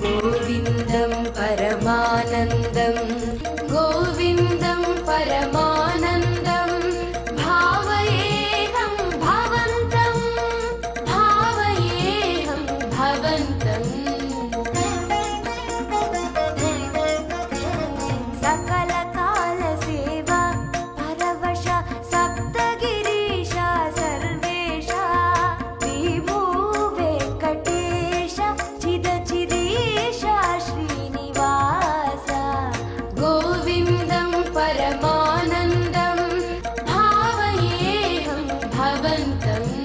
गोविन्दं परमानन्दं गोविन्दं परमानन्दं भावयेऽहं भवन्तं भावयेऽहं भवन्तम् सकलकाल सेवा परवश सप्तगिरीशा सर्वेशा विभो वेङ्कटेश चिदचिदीशा श्रीनिवास गोविन्दं परमानन्दं भावयेऽहं भवन्तम्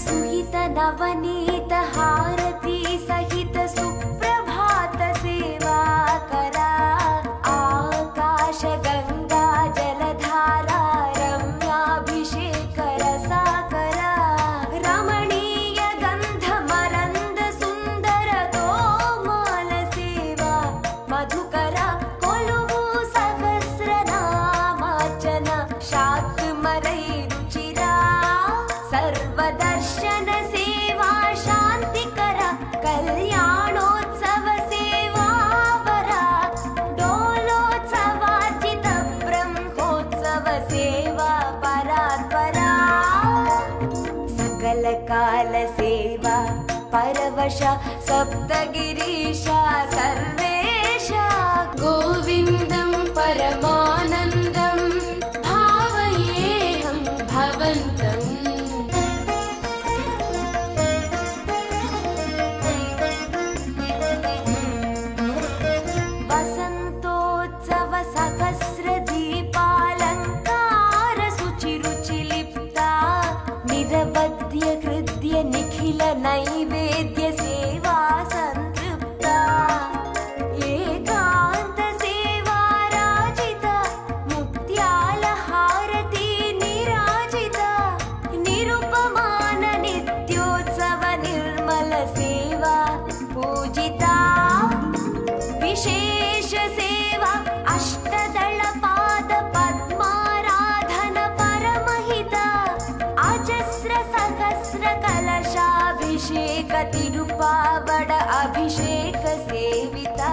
सुहित नवनीत हारती सहित सुप्रभात सेवा करा आकाश गंगा जलधारा रम्याभिषेक रसाकरा रमणीय गंध मरंद सुंदर तोमाल सेवा मधुकरा कोलुवु सहस्रनामार्चन शाक्मरै रुचिरा सर्वदर्शन सेवा शांतिकर कल्याणोत्सव सेवा वरा डोलोत्सवार्चित ब्रह्मोत्सव सेवा परात्परा सकल काल सेवा परवश सप्तगिरीशा सर्वेशा गोविन्दं परमानन्दं भावयेऽहं भवन्तम् वसन्तोत्सव सहस्र दीपालङ्कार शुचिरुचिलिप्ता निरवध्य हृद्य निखिल नैवेद्य सेवा संतृप्ता एकान्त सेवा राजिता मुक्त्याल हारती निराजिता निरुपमान नित्योत्सव निर्मल सेवा पूजिता विशेष सेवा अष्टदल पाद पद्माराधन परमहिता अजस्र सहस्र कलशाभिषेक तिरुपावड अभिषेक सेविता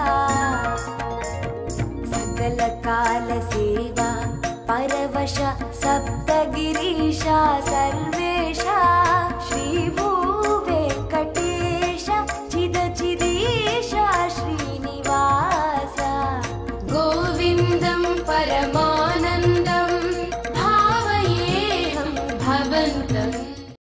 सकल काल सेवा परवश सप्तगिरीशा सर्वेशा श्रीभू वेङ्कटेश चिदचिदीशा श्रीनिवास गोविन्दं परमानन्दं भावयेऽहं भवन्तम्